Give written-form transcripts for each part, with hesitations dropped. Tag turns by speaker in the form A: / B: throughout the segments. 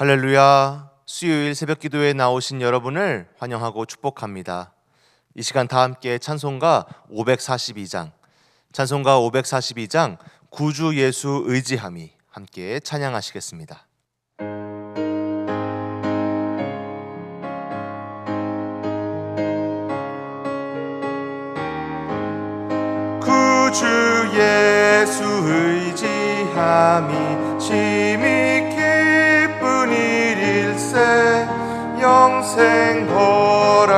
A: 할렐루야. 수요일 새벽 기도에 나오신 여러분을 환영하고 축복합니다. 이 시간 다 함께 찬송가 542장, 찬송가 542장 구주 예수 의지함이 함께 찬양하시겠습니다. 구주 예수 의지함이 심히 기쁜 일일세. 영생 허락받았으니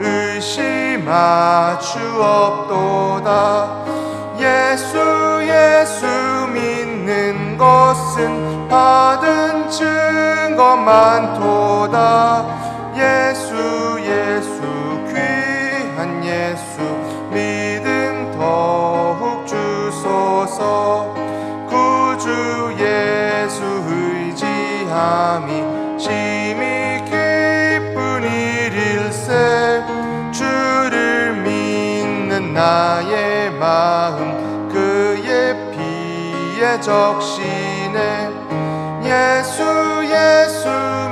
A: 의심하 주 없도다. 예수 믿는 것은 받은 증거 많도다. 예수 귀한 예수 믿음 더욱 주소서. 구주 예수 의지함이 심히 기쁜 일일세. 주를 믿는 나의 마음 그의 피에 적시네. 예수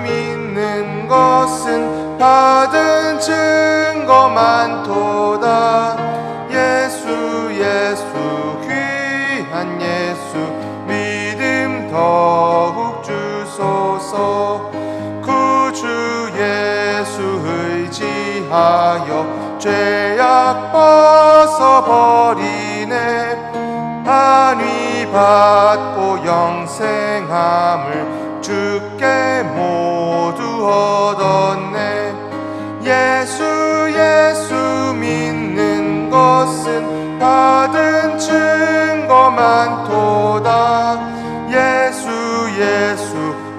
A: 믿는 것은 받은 증거 많도다. 예수 귀한 예수 믿음 더욱 주소서. 구주 예수 의지하여 죄악 벗어버리네. 안위 받고 영생함을 주께 모두 얻었네. 예수 믿는 것은 받은 증거 많도다. 예수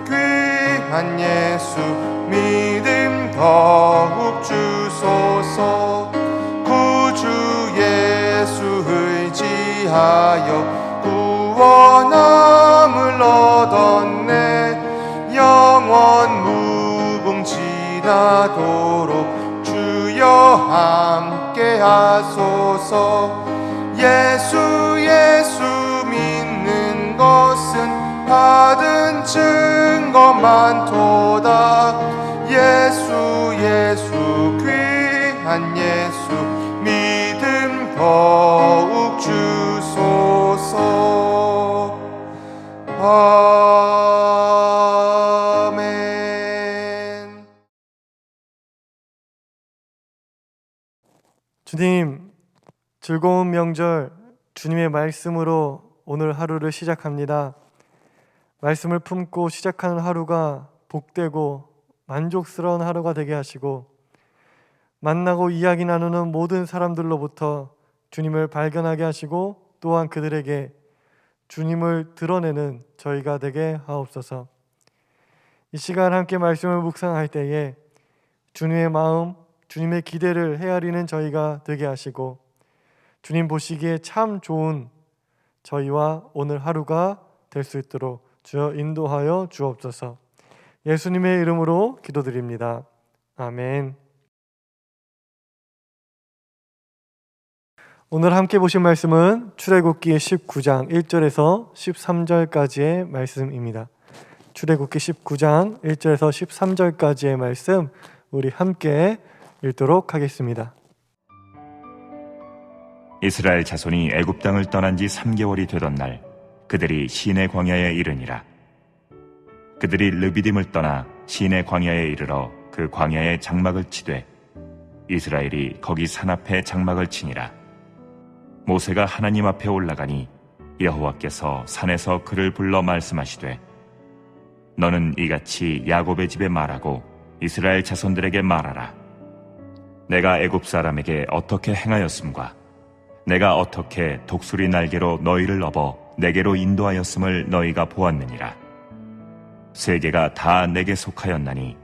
A: 귀한 예수 믿음 더욱 주소서. 구주 예수 의지하여 구원함을 얻었네. 영원 무궁지나도록 주여 함께 하소서. 예수 믿는 것은 받은 증거 많도다. 예수 귀한 예수 믿음 더욱 주소서. 아멘.
B: 주님, 즐거운 명절 주님의 말씀으로 오늘 하루를 시작합니다. 말씀을 품고 시작하는 하루가 복되고 만족스러운 하루가 되게 하시고, 만나고 이야기 나누는 모든 사람들로부터 주님을 발견하게 하시고, 또한 그들에게 주님을 드러내는 저희가 되게 하옵소서. 이 시간 함께 말씀을 묵상할 때에 주님의 마음, 주님의 기대를 헤아리는 저희가 되게 하시고, 주님 보시기에 참 좋은 저희와 오늘 하루가 될 수 있도록 주여 인도하여 주옵소서. 예수님의 이름으로 기도드립니다. 아멘. 오늘 함께 보신 말씀은 출애굽기 19장 1절에서 13절까지의 말씀입니다. 출애굽기 19장 1절에서 13절까지의 말씀 우리 함께 읽도록 하겠습니다.
C: 이스라엘 자손이 애굽 땅을 떠난 지 3개월이 되던 날 그들이 시내 광야에 이르니라. 그들이 르비딤을 떠나 시내 광야에 이르러 그 광야에 장막을 치되 이스라엘이 거기 산 앞에 장막을 치니라. 모세가 하나님 앞에 올라가니 여호와께서 산에서 그를 불러 말씀하시되 너는 이같이 야곱의 집에 말하고 이스라엘 자손들에게 말하라. 내가 애굽 사람에게 어떻게 행하였음과 내가 어떻게 독수리 날개로 너희를 업어 내게로 인도하였음을 너희가 보았느니라. 세계가 다 내게 속하였나니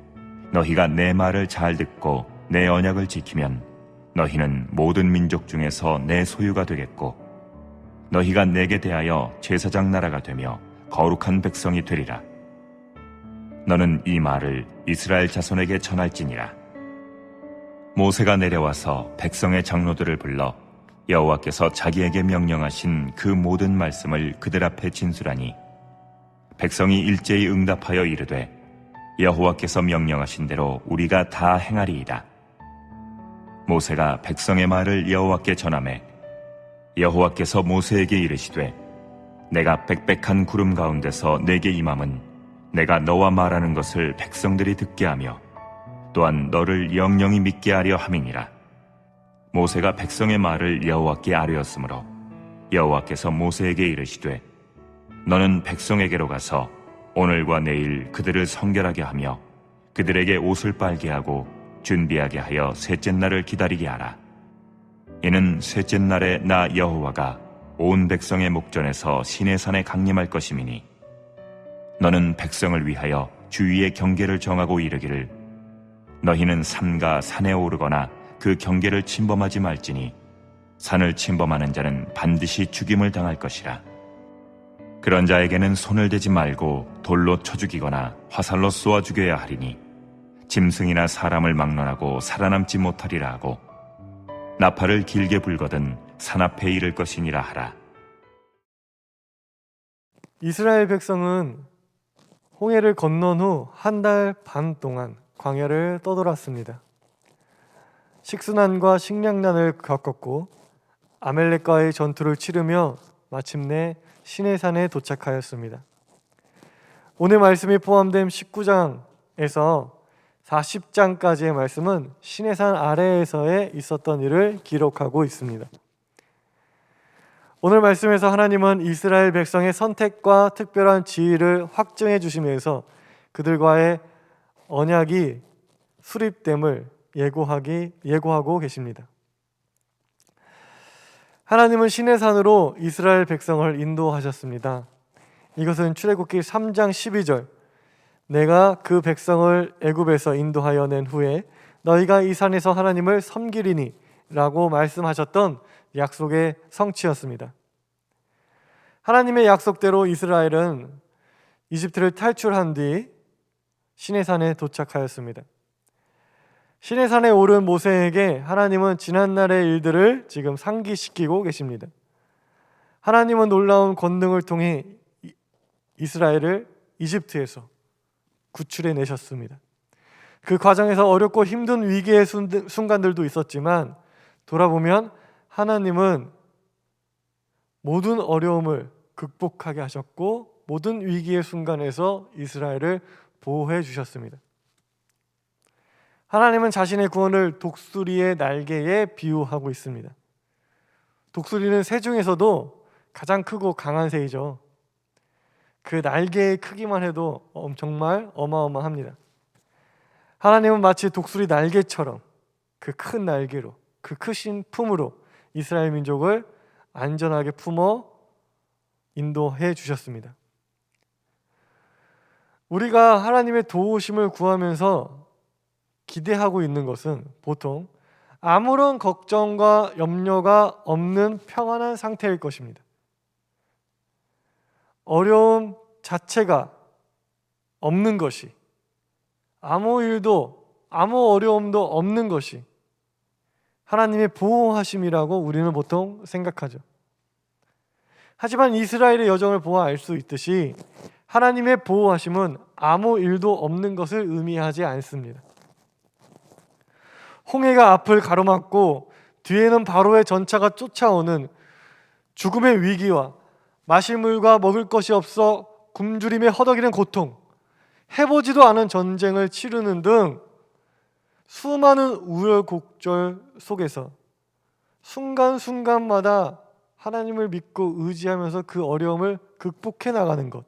C: 너희가 내 말을 잘 듣고 내 언약을 지키면 너희는 모든 민족 중에서 내 소유가 되겠고 너희가 내게 대하여 제사장 나라가 되며 거룩한 백성이 되리라. 너는 이 말을 이스라엘 자손에게 전할지니라. 모세가 내려와서 백성의 장로들을 불러 여호와께서 자기에게 명령하신 그 모든 말씀을 그들 앞에 진술하니 백성이 일제히 응답하여 이르되 여호와께서 명령하신 대로 우리가 다 행하리이다. 모세가 백성의 말을 여호와께 전하매 여호와께서 모세에게 이르시되 내가 빽빽한 구름 가운데서 내게 임함은 내가 너와 말하는 것을 백성들이 듣게 하며 또한 너를 영영히 믿게 하려 함이니라. 모세가 백성의 말을 여호와께 아뢰었으므로 여호와께서 모세에게 이르시되 너는 백성에게로 가서 오늘과 내일 그들을 성결하게 하며 그들에게 옷을 빨게 하고 준비하게 하여 셋째 날을 기다리게 하라. 이는 셋째 날에 나 여호와가 온 백성의 목전에서 시내산에 강림할 것임이니 너는 백성을 위하여 주위의 경계를 정하고 이르기를 너희는 삼가 산에 오르거나 그 경계를 침범하지 말지니 산을 침범하는 자는 반드시 죽임을 당할 것이라. 그런 자에게는 손을 대지 말고 돌로 쳐 죽이거나 화살로 쏘아 죽여야 하리니 짐승이나 사람을 막론하고 살아남지 못하리라 하고 나팔을 길게 불거든 산 앞에 이를 것이니라 하라.
B: 이스라엘 백성은 홍해를 건넌 후 한 달 반 동안 광야를 떠돌았습니다. 식순환과 식량난을 겪었고 아멜렉과의 전투를 치르며 마침내 시내산에 도착하였습니다. 오늘 말씀이 포함된 19장에서 40장까지의 말씀은 시내산 아래에서의 있었던 일을 기록하고 있습니다. 오늘 말씀에서 하나님은 이스라엘 백성의 선택과 특별한 지위를 확증해 주시면서 그들과의 언약이 수립됨을 예고하고 계십니다. 하나님은 시내산으로 이스라엘 백성을 인도하셨습니다. 이것은 출애굽기 3장 12절 내가 그 백성을 애굽에서 인도하여 낸 후에 너희가 이 산에서 하나님을 섬기리니 라고 말씀하셨던 약속의 성취였습니다. 하나님의 약속대로 이스라엘은 이집트를 탈출한 뒤 시내산에 도착하였습니다. 시내산에 오른 모세에게 하나님은 지난날의 일들을 지금 상기시키고 계십니다. 하나님은 놀라운 권능을 통해 이스라엘을 이집트에서 구출해 내셨습니다. 그 과정에서 어렵고 힘든 위기의 순간들도 있었지만 돌아보면 하나님은 모든 어려움을 극복하게 하셨고 모든 위기의 순간에서 이스라엘을 보호해 주셨습니다. 하나님은 자신의 구원을 독수리의 날개에 비유하고 있습니다. 독수리는 새 중에서도 가장 크고 강한 새이죠. 그 날개의 크기만 해도 정말 어마어마합니다. 하나님은 마치 독수리 날개처럼 그 큰 날개로 그 크신 품으로 이스라엘 민족을 안전하게 품어 인도해 주셨습니다. 우리가 하나님의 도우심을 구하면서 기대하고 있는 것은 보통 아무런 걱정과 염려가 없는 평안한 상태일 것입니다. 어려움 자체가 없는 것이, 아무 일도 아무 어려움도 없는 것이 하나님의 보호하심이라고 우리는 보통 생각하죠. 하지만 이스라엘의 여정을 보아 알 수 있듯이 하나님의 보호하심은 아무 일도 없는 것을 의미하지 않습니다. 홍해가 앞을 가로막고 뒤에는 바로의 전차가 쫓아오는 죽음의 위기와 마실 물과 먹을 것이 없어 굶주림에 허덕이는 고통, 해보지도 않은 전쟁을 치르는 등 수많은 우여곡절 속에서 순간순간마다 하나님을 믿고 의지하면서 그 어려움을 극복해 나가는 것,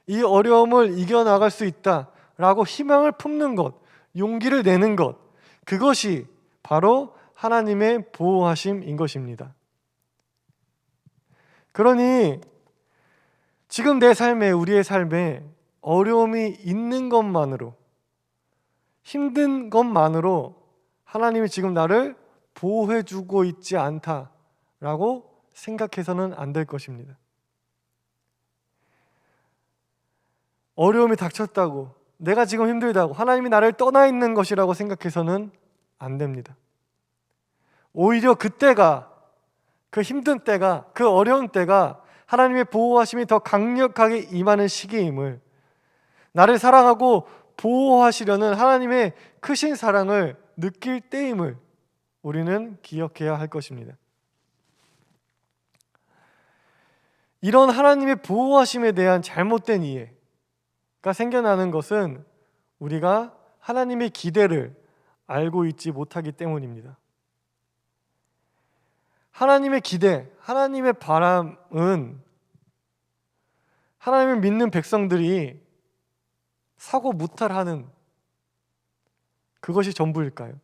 B: 이 어려움을 이겨나갈 수 있다라고 희망을 품는 것, 용기를 내는 것, 그것이 바로 하나님의 보호하심인 것입니다. 그러니 지금 내 삶에, 우리의 삶에 어려움이 있는 것만으로, 힘든 것만으로 하나님이 지금 나를 보호해주고 있지 않다라고 생각해서는 안 될 것입니다. 어려움이 닥쳤다고, 내가 지금 힘들다고 하나님이 나를 떠나 있는 것이라고 생각해서는 안 됩니다. 오히려 그때가, 그 힘든 때가, 그 어려운 때가 하나님의 보호하심이 더 강력하게 임하는 시기임을, 나를 사랑하고 보호하시려는 하나님의 크신 사랑을 느낄 때임을 우리는 기억해야 할 것입니다. 이런 하나님의 보호하심에 대한 잘못된 이해가 생겨나는 것은 우리가 하나님의 기대를 알고 있지 못하기 때문입니다. 하나님의 기대, 하나님의 바람은 하나님을 믿는 백성들이 사고 무탈하는 그것이 전부일까요?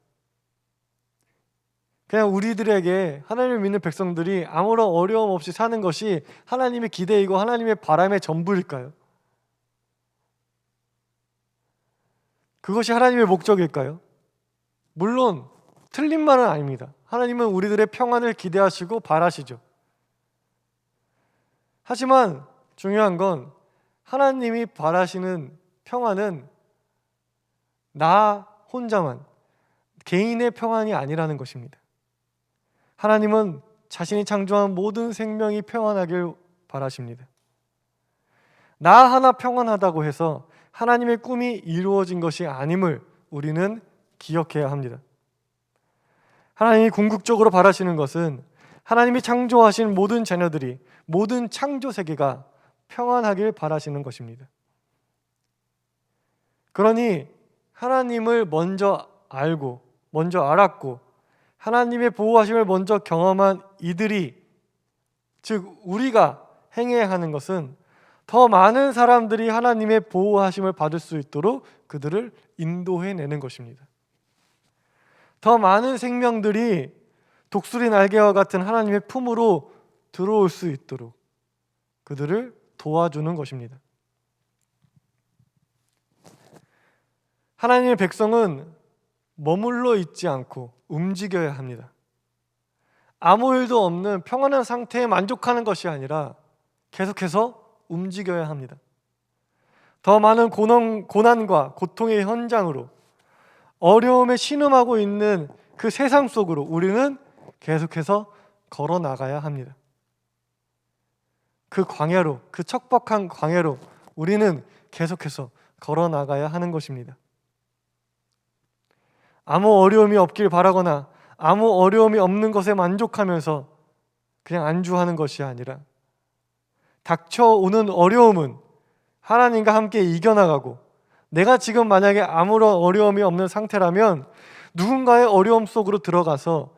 B: 그냥 우리들에게 하나님을 믿는 백성들이 아무런 어려움 없이 사는 것이 하나님의 기대이고 하나님의 바람의 전부일까요? 그것이 하나님의 목적일까요? 물론 틀린 말은 아닙니다. 하나님은 우리들의 평안을 기대하시고 바라시죠. 하지만 중요한 건 하나님이 바라시는 평안은 나 혼자만, 개인의 평안이 아니라는 것입니다. 하나님은 자신이 창조한 모든 생명이 평안하길 바라십니다. 나 하나 평안하다고 해서 하나님의 꿈이 이루어진 것이 아님을 우리는 기억해야 합니다. 하나님이 궁극적으로 바라시는 것은 하나님이 창조하신 모든 자녀들이, 모든 창조 세계가 평안하길 바라시는 것입니다. 그러니 하나님을 먼저 알고, 먼저 알았고 하나님의 보호하심을 먼저 경험한 이들이, 즉 우리가 행해야 하는 것은 더 많은 사람들이 하나님의 보호하심을 받을 수 있도록 그들을 인도해내는 것입니다. 더 많은 생명들이 독수리 날개와 같은 하나님의 품으로 들어올 수 있도록 그들을 도와주는 것입니다. 하나님의 백성은 머물러 있지 않고 움직여야 합니다. 아무 일도 없는 평안한 상태에 만족하는 것이 아니라 계속해서 움직여야 합니다. 더 많은 고난과 고통의 현장으로, 어려움에 신음하고 있는 그 세상 속으로 우리는 계속해서 걸어 나가야 합니다. 그 광야로, 그 척박한 광야로 우리는 계속해서 걸어 나가야 하는 것입니다. 아무 어려움이 없길 바라거나 아무 어려움이 없는 것에 만족하면서 그냥 안주하는 것이 아니라 닥쳐오는 어려움은 하나님과 함께 이겨나가고, 내가 지금 만약에 아무런 어려움이 없는 상태라면 누군가의 어려움 속으로 들어가서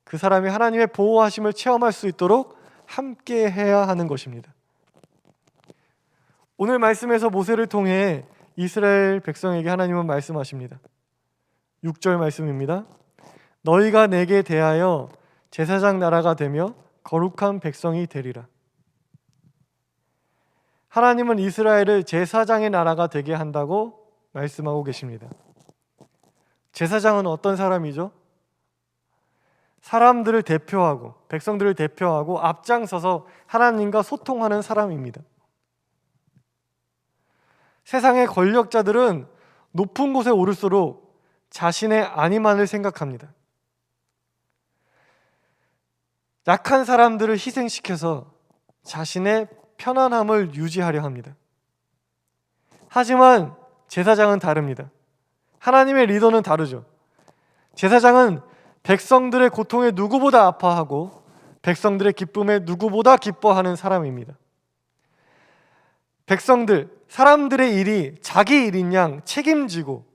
B: 그 사람이 하나님의 보호하심을 체험할 수 있도록 함께 해야 하는 것입니다. 오늘 말씀에서 모세를 통해 이스라엘 백성에게 하나님은 말씀하십니다. 6절 말씀입니다. 너희가 내게 대하여 제사장 나라가 되며 거룩한 백성이 되리라. 하나님은 이스라엘을 제사장의 나라가 되게 한다고 말씀하고 계십니다. 제사장은 어떤 사람이죠? 사람들을 대표하고, 백성들을 대표하고 앞장서서 하나님과 소통하는 사람입니다. 세상의 권력자들은 높은 곳에 오를수록 자신의 안위만을 생각합니다. 약한 사람들을 희생시켜서 자신의 편안함을 유지하려 합니다. 하지만 제사장은 다릅니다. 하나님의 리더는 다르죠. 제사장은 백성들의 고통에 누구보다 아파하고 백성들의 기쁨에 누구보다 기뻐하는 사람입니다. 백성들, 사람들의 일이 자기 일인 양 책임지고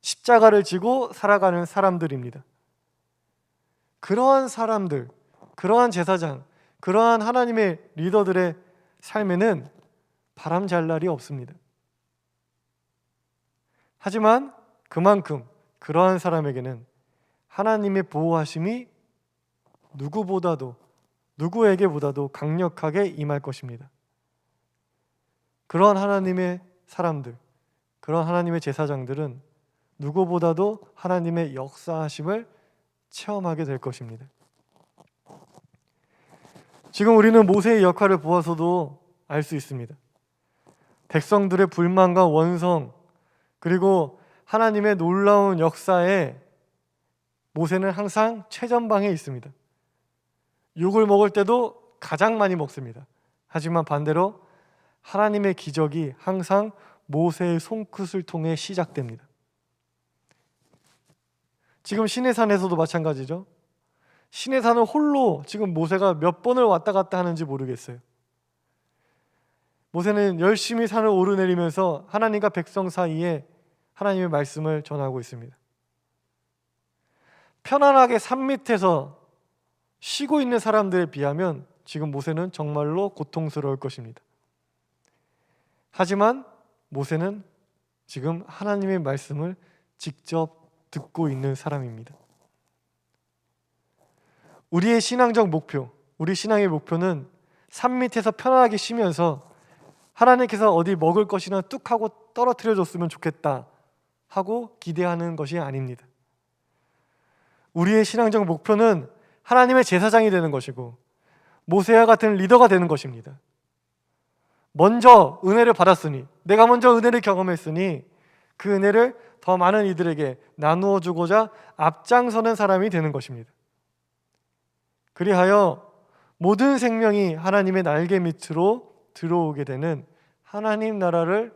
B: 십자가를 지고 살아가는 사람들입니다. 그러한 사람들, 그러한 제사장, 그러한 하나님의 리더들의 삶에는 바람잘 날이 없습니다. 하지만 그만큼 그러한 사람에게는 하나님의 보호하심이 누구에게보다도 강력하게 임할 것입니다. 그러한 하나님의 사람들, 그러한 하나님의 제사장들은 누구보다도 하나님의 역사하심을 체험하게 될 것입니다. 지금 우리는 모세의 역할을 보아서도 알 수 있습니다. 백성들의 불만과 원성, 그리고 하나님의 놀라운 역사에 모세는 항상 최전방에 있습니다. 욕을 먹을 때도 가장 많이 먹습니다. 하지만 반대로 하나님의 기적이 항상 모세의 손끝을 통해 시작됩니다. 지금 시내산에서도 마찬가지죠. 시내산을 홀로 지금 모세가 몇 번을 왔다 갔다 하는지 모르겠어요. 모세는 열심히 산을 오르내리면서 하나님과 백성 사이에 하나님의 말씀을 전하고 있습니다. 편안하게 산 밑에서 쉬고 있는 사람들에 비하면 지금 모세는 정말로 고통스러울 것입니다. 하지만 모세는 지금 하나님의 말씀을 직접 듣고 있는 사람입니다. 우리의 신앙적 목표, 우리 신앙의 목표는 산 밑에서 편안하게 쉬면서 하나님께서 어디 먹을 것이나 뚝 하고 떨어뜨려 줬으면 좋겠다 하고 기대하는 것이 아닙니다. 우리의 신앙적 목표는 하나님의 제사장이 되는 것이고 모세와 같은 리더가 되는 것입니다. 먼저 은혜를 받았으니, 내가 먼저 은혜를 경험했으니 그 은혜를 더 많은 이들에게 나누어 주고자 앞장서는 사람이 되는 것입니다. 그리하여 모든 생명이 하나님의 날개 밑으로 들어오게 되는 하나님 나라를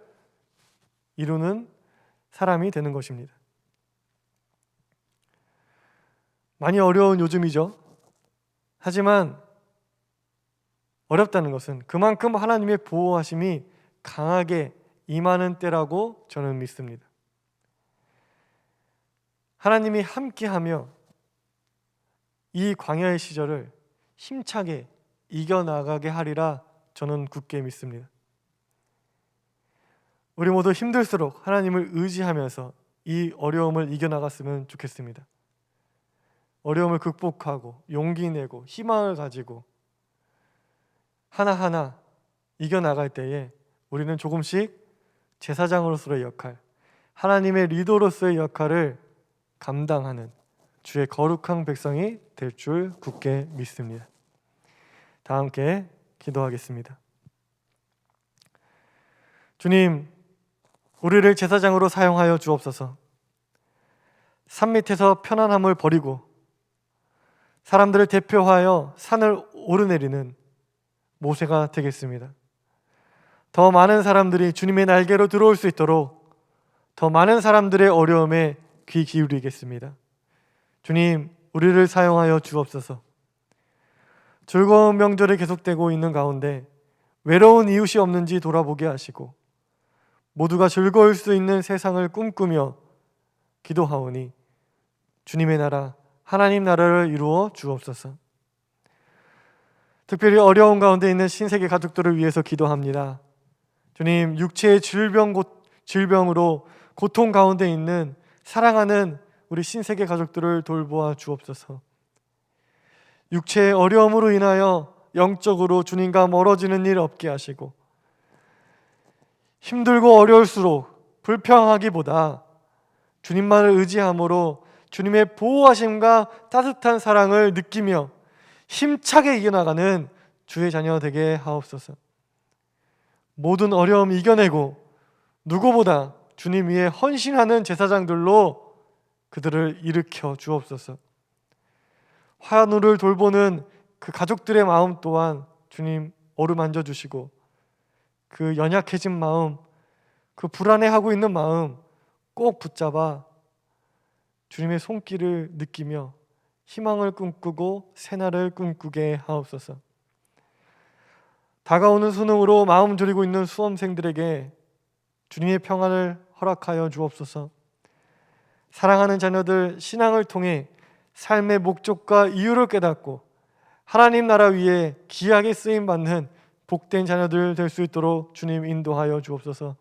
B: 이루는 사람이 되는 것입니다. 많이 어려운 요즘이죠. 하지만 어렵다는 것은 그만큼 하나님의 보호하심이 강하게 임하는 때라고 저는 믿습니다. 하나님이 함께하며 이 광야의 시절을 힘차게 이겨나가게 하리라 저는 굳게 믿습니다. 우리 모두 힘들수록 하나님을 의지하면서 이 어려움을 이겨나갔으면 좋겠습니다. 어려움을 극복하고 용기 내고 희망을 가지고 하나하나 이겨나갈 때에 우리는 조금씩 제사장으로서의 역할, 하나님의 리더로서의 역할을 감당하는 주의 거룩한 백성이 될 줄 굳게 믿습니다. 다 함께 기도하겠습니다. 주님, 우리를 제사장으로 사용하여 주옵소서. 산 밑에서 편안함을 버리고 사람들을 대표하여 산을 오르내리는 모세가 되겠습니다. 더 많은 사람들이 주님의 날개로 들어올 수 있도록 더 많은 사람들의 어려움에 귀 기울이겠습니다. 주님, 우리를 사용하여 주옵소서. 즐거운 명절이 계속되고 있는 가운데 외로운 이웃이 없는지 돌아보게 하시고 모두가 즐거울 수 있는 세상을 꿈꾸며 기도하오니 주님의 나라, 하나님 나라를 이루어 주옵소서. 특별히 어려운 가운데 있는 신세계 가족들을 위해서 기도합니다. 주님, 육체의 질병으로 고통 가운데 있는 사랑하는 우리 신세계 가족들을 돌보아 주옵소서. 육체의 어려움으로 인하여 영적으로 주님과 멀어지는 일 없게 하시고 힘들고 어려울수록 불평하기보다 주님만을 의지함으로 주님의 보호하심과 따뜻한 사랑을 느끼며 힘차게 이겨나가는 주의 자녀 되게 하옵소서. 모든 어려움 이겨내고 누구보다 주님 위에 헌신하는 제사장들로 그들을 일으켜 주옵소서. 환우를 돌보는 그 가족들의 마음 또한 주님 어루만져 주시고 그 연약해진 마음, 그 불안해하고 있는 마음 꼭 붙잡아 주님의 손길을 느끼며 희망을 꿈꾸고 새날을 꿈꾸게 하옵소서. 다가오는 수능으로 마음 졸이고 있는 수험생들에게 주님의 평안을 허락하여 주옵소서. 사랑하는 자녀들 신앙을 통해 삶의 목적과 이유를 깨닫고 하나님 나라 위에 귀하게 쓰임 받는 복된 자녀들 될 수 있도록 주님 인도하여 주옵소서.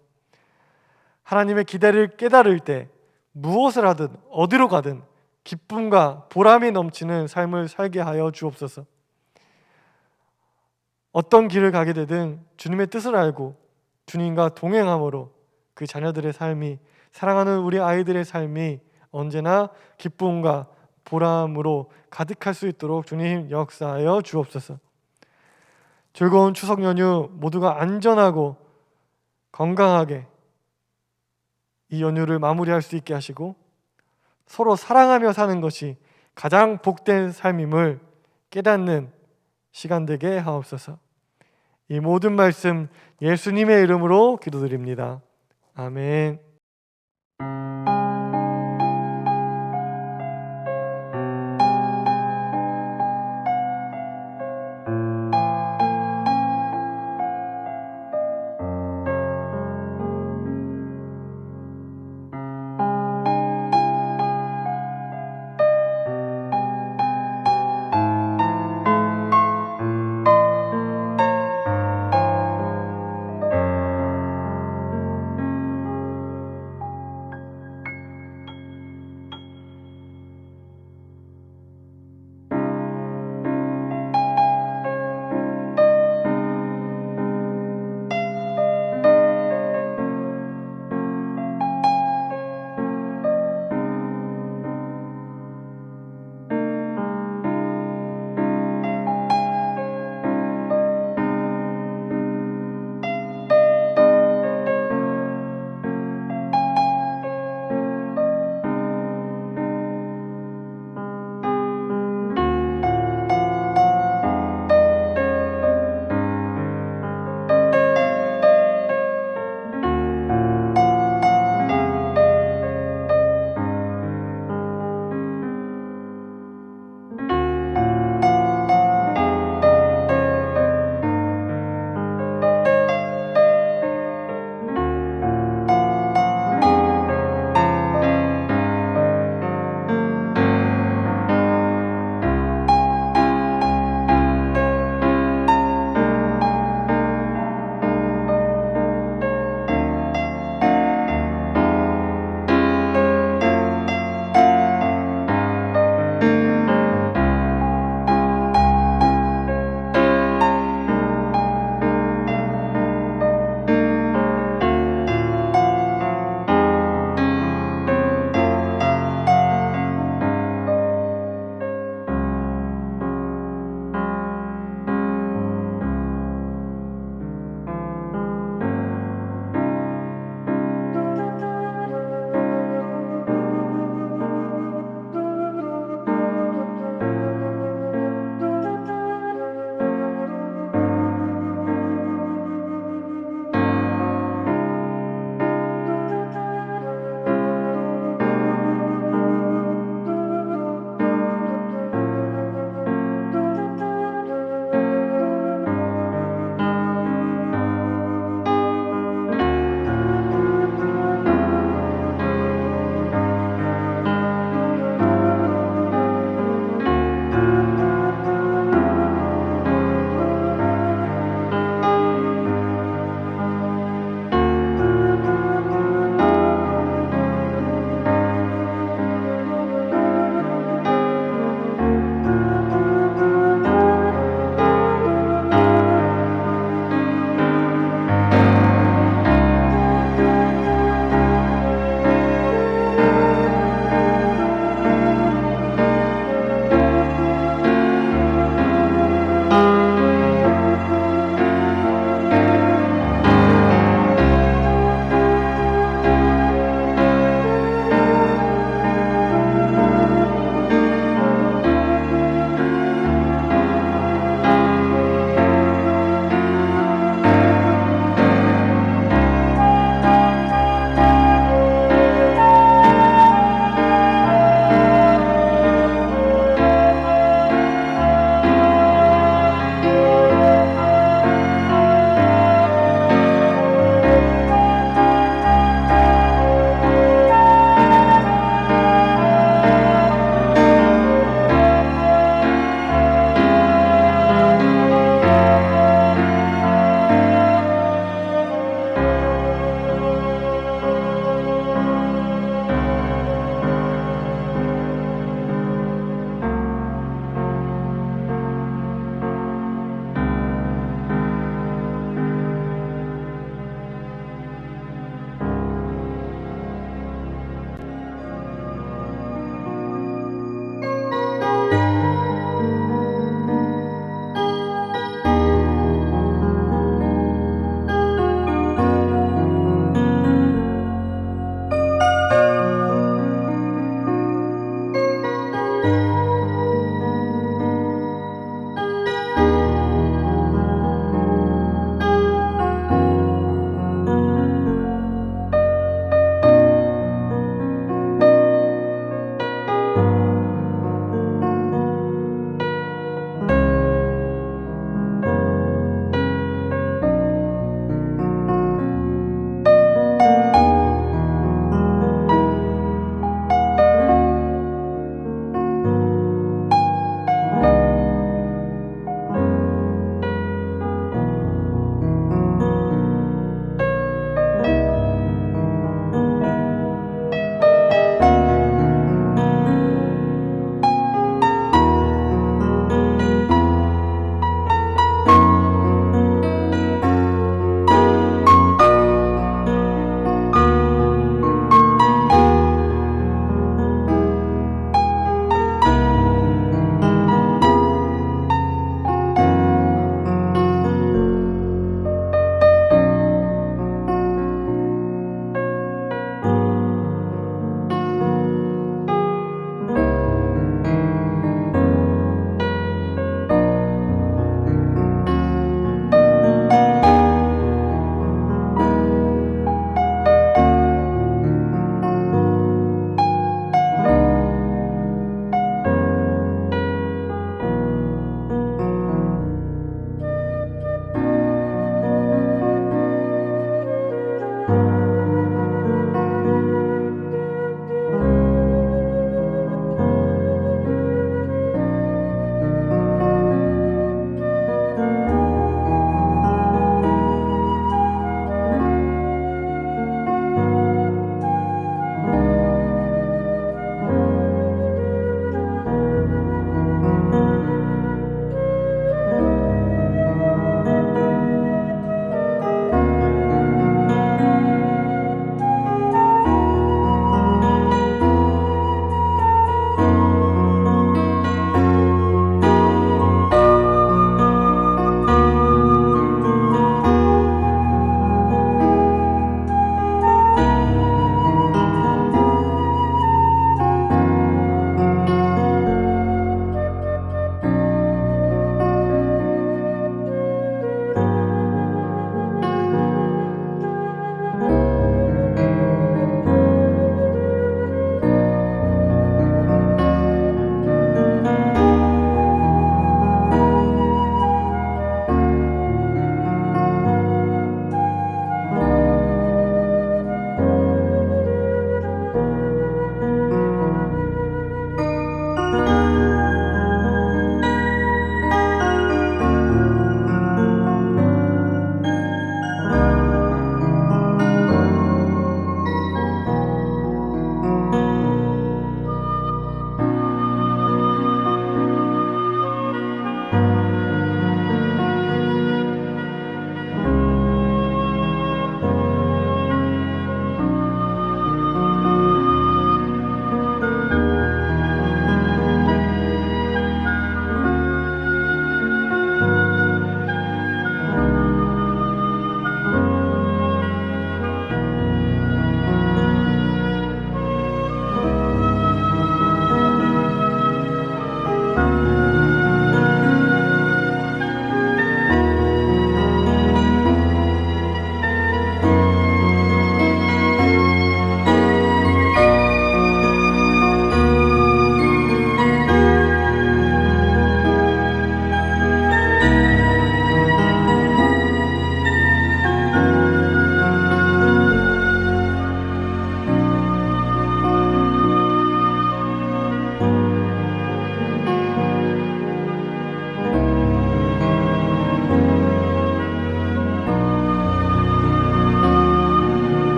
B: 하나님의 기대를 깨달을 때 무엇을 하든 어디로 가든 기쁨과 보람이 넘치는 삶을 살게 하여 주옵소서. 어떤 길을 가게 되든 주님의 뜻을 알고 주님과 동행함으로 그 자녀들의 삶이, 사랑하는 우리 아이들의 삶이 언제나 기쁨과 보람으로 가득할 수 있도록 주님 역사하여 주옵소서. 즐거운 추석 연휴 모두가 안전하고 건강하게 이 연휴를 마무리할 수 있게 하시고 서로 사랑하며 사는 것이 가장 복된 삶임을 깨닫는 시간 되게 하옵소서. 이 모든 말씀 예수님의 이름으로 기도드립니다. 아멘.